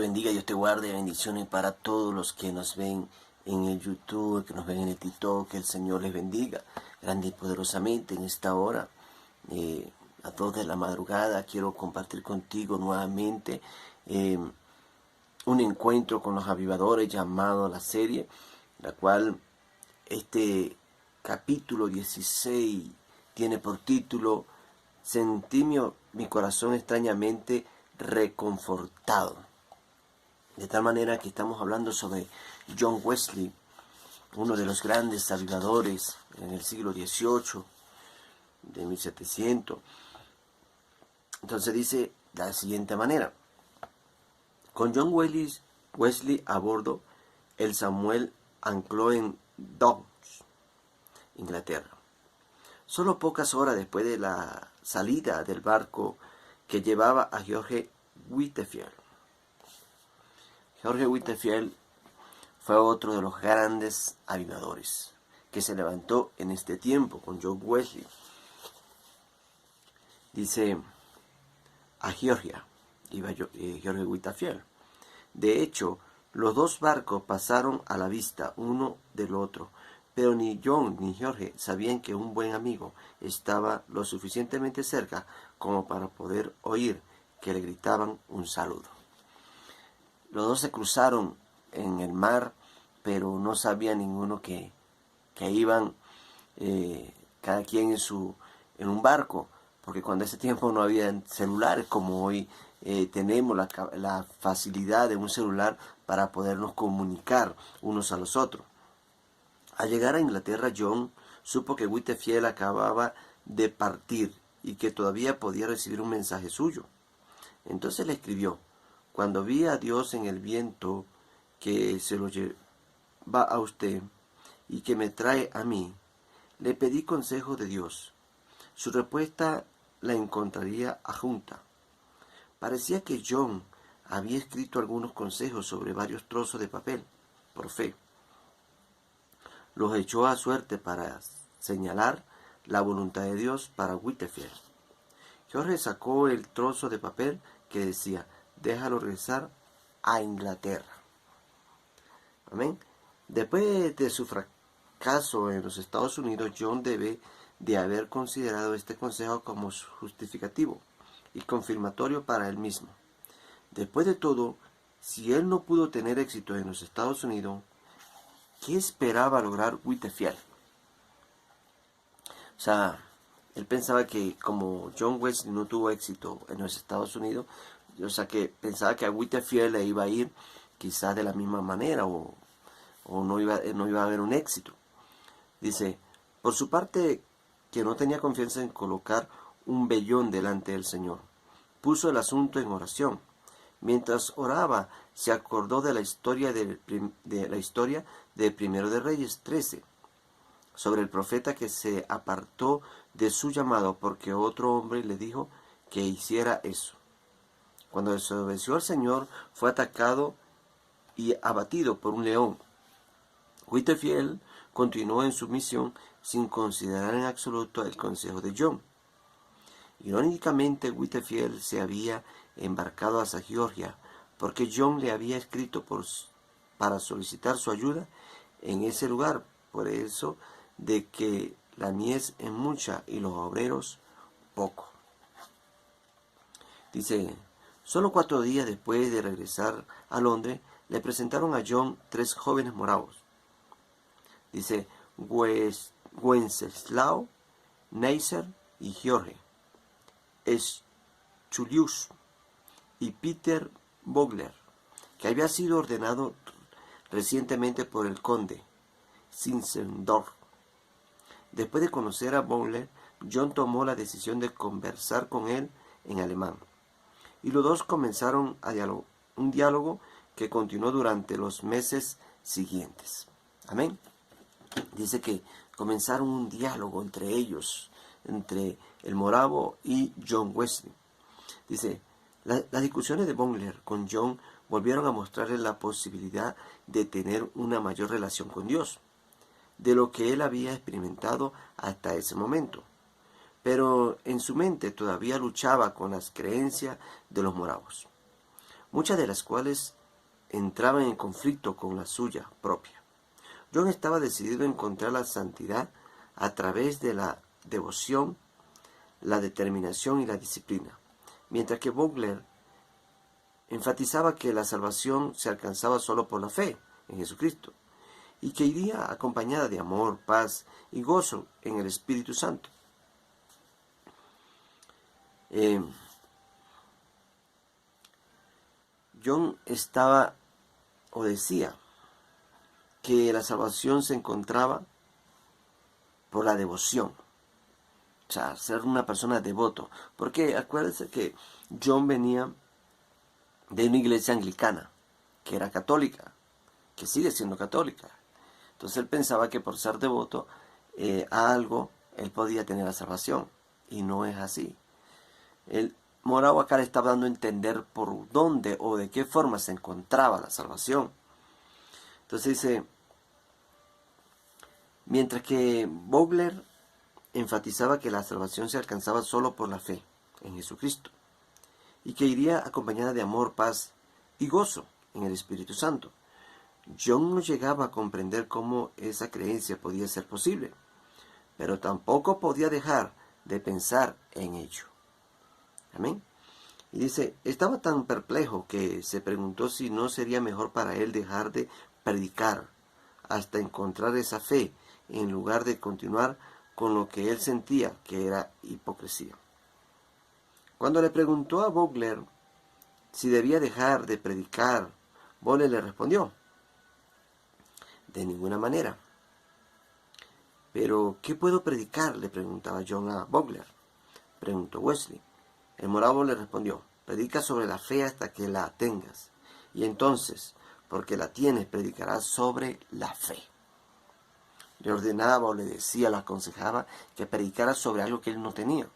bendiga, Dios te guarde, bendiciones para todos los que nos ven en el YouTube, que nos ven en el TikTok, que el Señor les bendiga grande y poderosamente en esta hora. A 2 de la madrugada quiero compartir contigo nuevamente un encuentro con los avivadores llamado la serie, la cual este capítulo 16 tiene por título Sentí mi corazón extrañamente reconfortado. De tal manera que estamos hablando sobre John Wesley, uno de los grandes avivadores en el siglo XVIII, de 1700. Entonces dice de la siguiente manera: con John Wesley a bordo, el Samuel ancló en Downs, Inglaterra. Solo pocas horas después de la salida del barco que llevaba a George Whitefield. George Whitefield fue otro de los grandes avivadores que se levantó en este tiempo con John Wesley. Dice, a Georgia iba George Whitefield. De hecho, los dos barcos pasaron a la vista uno del otro, pero ni John ni George sabían que un buen amigo estaba lo suficientemente cerca como para poder oír que le gritaban un saludo. Los dos se cruzaron en el mar, pero no sabía ninguno que iban cada quien en un barco, porque cuando ese tiempo no había celulares como hoy tenemos la facilidad de un celular para podernos comunicar unos a los otros. Al llegar a Inglaterra, John supo que Whitefield acababa de partir y que todavía podía recibir un mensaje suyo. Entonces le escribió: cuando vi a Dios en el viento que se lo lleva a usted y que me trae a mí, le pedí consejo de Dios. Su respuesta la encontraría adjunta. Parecía que John había escrito algunos consejos sobre varios trozos de papel, por fe. Los echó a suerte para señalar la voluntad de Dios para Whitefield. George sacó el trozo de papel que decía: déjalo regresar a Inglaterra. Amén. Después de su fracaso en los Estados Unidos, John debe de haber considerado este consejo como justificativo y confirmatorio para él mismo. Después de todo, si él no pudo tener éxito en los Estados Unidos, ¿qué esperaba lograr Whitefield? O sea, él pensaba que como John Wesley no tuvo éxito en los Estados Unidos, o sea, que pensaba que a Whitefield le iba a ir quizás de la misma manera o no iba a haber un éxito. Dice, por su parte, que no tenía confianza en colocar un vellón delante del Señor, puso el asunto en oración. Mientras oraba, se acordó de la historia de Primero de Reyes 13, sobre el profeta que se apartó de su llamado porque otro hombre le dijo que hiciera eso. Cuando desobedeció al Señor, fue atacado y abatido por un león. Whitefield continuó en su misión sin considerar en absoluto el consejo de John. Irónicamente, Whitefield se había embarcado hacia Georgia porque John le había escrito para solicitar su ayuda en ese lugar, por eso de que la mies es mucha y los obreros poco. Dice, solo 4 días después de regresar a Londres, le presentaron a John 3 jóvenes moravos. Dice, Wenceslao, Neisser y George Schullius y Peter Vogler, que había sido ordenado recientemente por el conde Zinzendorf. Después de conocer a Vogler, John tomó la decisión de conversar con él en alemán, y los dos comenzaron un diálogo que continuó durante los meses siguientes. Amén. Dice que comenzaron un diálogo entre ellos, entre el moravo y John Wesley. Dice, las discusiones de Vogler con John volvieron a mostrarle la posibilidad de tener una mayor relación con Dios, de lo que él había experimentado hasta ese momento. Pero en su mente todavía luchaba con las creencias de los moravos, muchas de las cuales entraban en conflicto con la suya propia. John estaba decidido a encontrar la santidad a través de la devoción, la determinación y la disciplina, mientras que Vogler enfatizaba que la salvación se alcanzaba solo por la fe en Jesucristo y que iría acompañada de amor, paz y gozo en el Espíritu Santo. John estaba o decía que la salvación se encontraba por la devoción, o sea, ser una persona devoto, porque acuérdense que John venía de una iglesia anglicana, que era católica, que sigue siendo católica. Entonces él pensaba que por ser devoto a algo, él podía tener la salvación, y no es así. El Morao acá le estaba dando a entender por dónde o de qué forma se encontraba la salvación. Entonces dice, mientras que Vogler enfatizaba que la salvación se alcanzaba solo por la fe en Jesucristo y que iría acompañada de amor, paz y gozo en el Espíritu Santo. John no llegaba a comprender cómo esa creencia podía ser posible, pero tampoco podía dejar de pensar en ello. Amén. Y dice, estaba tan perplejo que se preguntó si no sería mejor para él dejar de predicar hasta encontrar esa fe en lugar de continuar con lo que él sentía que era hipocresía. Cuando le preguntó a Vogler si debía dejar de predicar, Vogler le respondió, de ninguna manera. ¿Pero qué puedo predicar?, le preguntaba John a Vogler. Preguntó Wesley. El moravo le respondió, predica sobre la fe hasta que la tengas, y entonces, porque la tienes, predicarás sobre la fe. Le ordenaba o le decía, le aconsejaba que predicara sobre algo que él no tenía,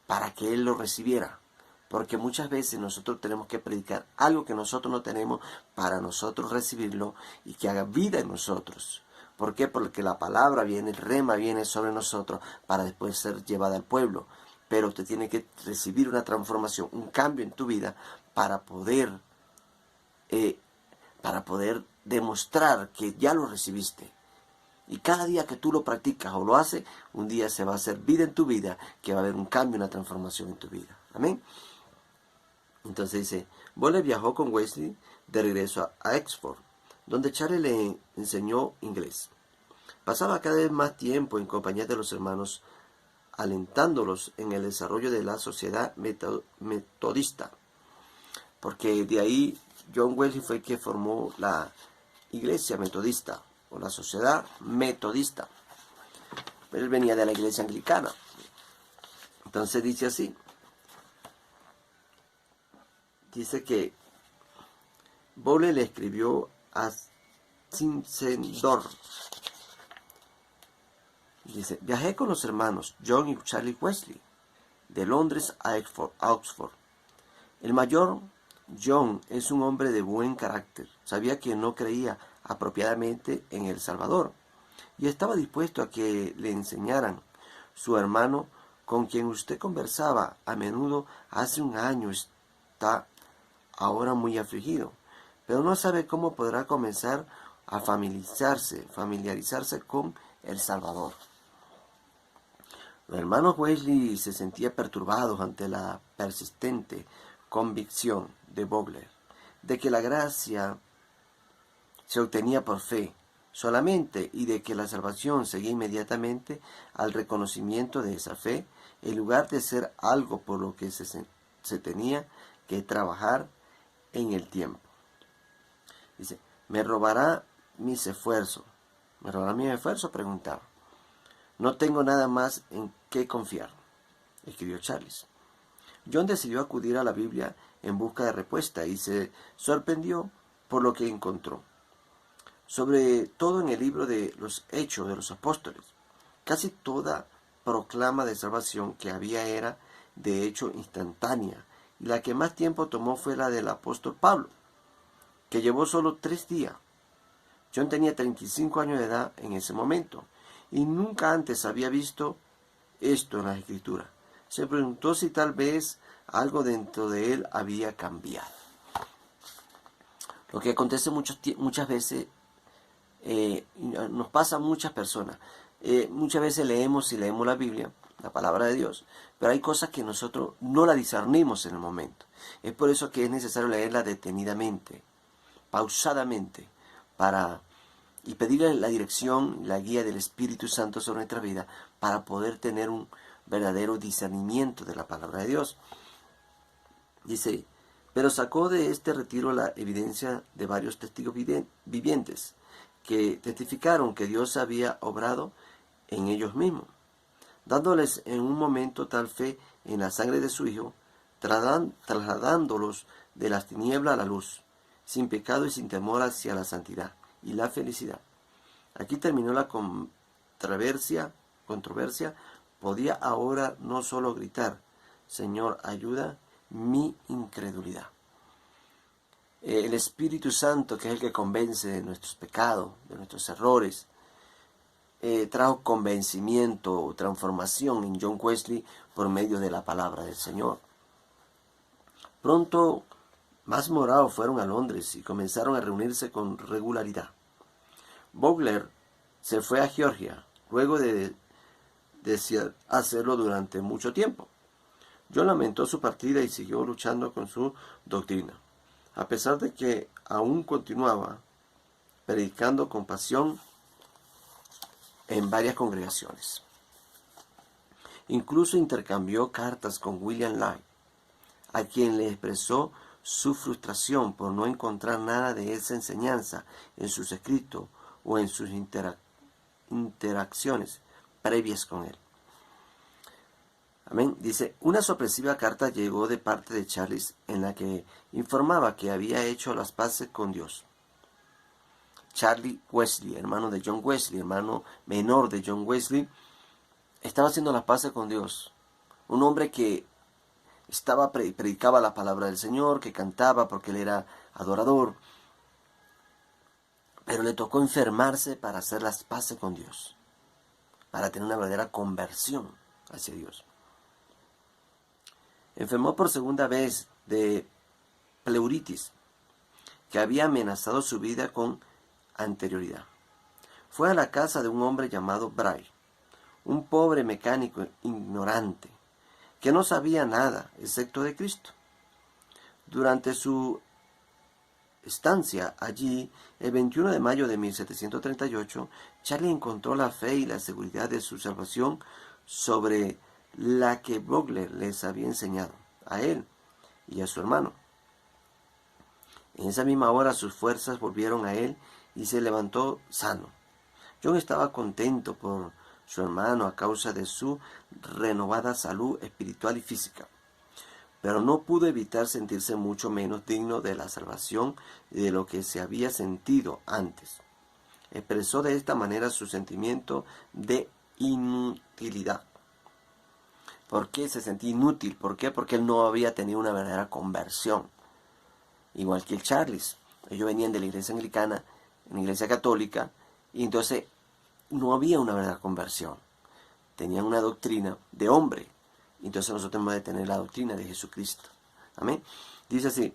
para que él lo recibiera. Porque muchas veces nosotros tenemos que predicar algo que nosotros no tenemos para nosotros recibirlo y que haga vida en nosotros. ¿Por qué? Porque la palabra viene, el rema viene sobre nosotros para después ser llevada al pueblo. Pero usted tiene que recibir una transformación, un cambio en tu vida para poder demostrar que ya lo recibiste. Y cada día que tú lo practicas o lo haces, un día se va a hacer vida en tu vida, que va a haber un cambio, una transformación en tu vida. Amén. Entonces dice, Vogler viajó con Wesley de regreso a Oxford, donde Charlie le enseñó inglés. Pasaba cada vez más tiempo en compañía de los hermanos, alentándolos en el desarrollo de la sociedad metodista, porque de ahí John Wesley fue el que formó la iglesia metodista, o la sociedad metodista. Él venía de la iglesia anglicana. Entonces dice así, dice que Vogler le escribió a Zinzendorf. Dice, viajé con los hermanos John y Charlie Wesley de Londres a Oxford. El mayor, John, es un hombre de buen carácter. Sabía que no creía apropiadamente en El Salvador y estaba dispuesto a que le enseñaran. Su hermano, con quien usted conversaba a menudo hace un año, está ahora muy afligido, pero no sabe cómo podrá comenzar a familiarizarse con El Salvador. Los hermanos Wesley se sentían perturbados ante la persistente convicción de Vogler de que la gracia se obtenía por fe solamente y de que la salvación seguía inmediatamente al reconocimiento de esa fe, en lugar de ser algo por lo que se tenía que trabajar en el tiempo. Dice, ¿me robará mis esfuerzos? ¿Me robará mis esfuerzos?, preguntaba. No tengo nada más en qué confiar, escribió Charles. John decidió acudir a la Biblia en busca de respuesta y se sorprendió por lo que encontró. Sobre todo en el libro de los Hechos de los Apóstoles, casi toda proclama de salvación que había era de hecho instantánea, y la que más tiempo tomó fue la del apóstol Pablo, que llevó solo 3 días. John tenía 35 años de edad en ese momento, y nunca antes había visto esto en las Escrituras. Se preguntó si tal vez algo dentro de él había cambiado. Lo que acontece muchas veces, nos pasa a muchas personas. Muchas veces leemos la Biblia, la palabra de Dios, pero hay cosas que nosotros no la discernimos en el momento. Es por eso que es necesario leerla detenidamente, pausadamente, y pedirle la dirección, la guía del Espíritu Santo sobre nuestra vida para poder tener un verdadero discernimiento de la palabra de Dios. Dice, pero sacó de este retiro la evidencia de varios testigos vivientes que testificaron que Dios había obrado en ellos mismos, dándoles en un momento tal fe en la sangre de su Hijo, trasladándolos de las tinieblas a la luz, sin pecado y sin temor hacia la santidad y la felicidad. Aquí terminó la controversia. Podía ahora no solo gritar, Señor, ayuda mi incredulidad. El Espíritu Santo, que es el que convence de nuestros pecados, de nuestros errores, trajo convencimiento o transformación en John Wesley por medio de la palabra del Señor. Pronto, más morados fueron a Londres y comenzaron a reunirse con regularidad. Vogler se fue a Georgia, luego de desear hacerlo durante mucho tiempo. John lamentó su partida y siguió luchando con su doctrina, a pesar de que aún continuaba predicando con pasión en varias congregaciones. Incluso intercambió cartas con William Lane, a quien le expresó su frustración por no encontrar nada de esa enseñanza en sus escritos o en sus interacciones previas con él. Amén. Dice, una sorpresiva carta llegó de parte de Charles en la que informaba que había hecho las paces con Dios. Charlie Wesley, hermano de John Wesley, hermano menor de John Wesley, estaba haciendo las paces con Dios. Un hombre que predicaba la palabra del Señor, que cantaba porque él era adorador, pero le tocó enfermarse para hacer las paces con Dios, para tener una verdadera conversión hacia Dios. Enfermó por segunda vez de pleuritis, que había amenazado su vida con anterioridad. Fue a la casa de un hombre llamado Bray, un pobre mecánico ignorante, que no sabía nada excepto de Cristo. Durante su estancia allí, el 21 de mayo de 1738, Charlie encontró la fe y la seguridad de su salvación sobre la que Vogler les había enseñado a él y a su hermano. En esa misma hora sus fuerzas volvieron a él y se levantó sano. John estaba contento por su hermano a causa de su renovada salud espiritual y física, pero no pudo evitar sentirse mucho menos digno de la salvación de lo que se había sentido antes. Expresó de esta manera su sentimiento de inutilidad. ¿Por qué se sentía inútil? ¿Por qué? Porque él no había tenido una verdadera conversión. Igual que el Charles. Ellos venían de la iglesia anglicana, en la iglesia católica, y entonces no había una verdadera conversión. Tenían una doctrina de hombre. Entonces nosotros tenemos que tener la doctrina de Jesucristo. Amén. Dice así,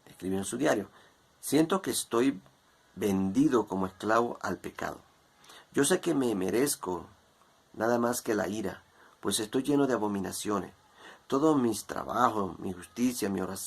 escribió en su diario, siento que estoy vendido como esclavo al pecado. Yo sé que me merezco nada más que la ira, pues estoy lleno de abominaciones. Todos mis trabajos, mi justicia, mi oración,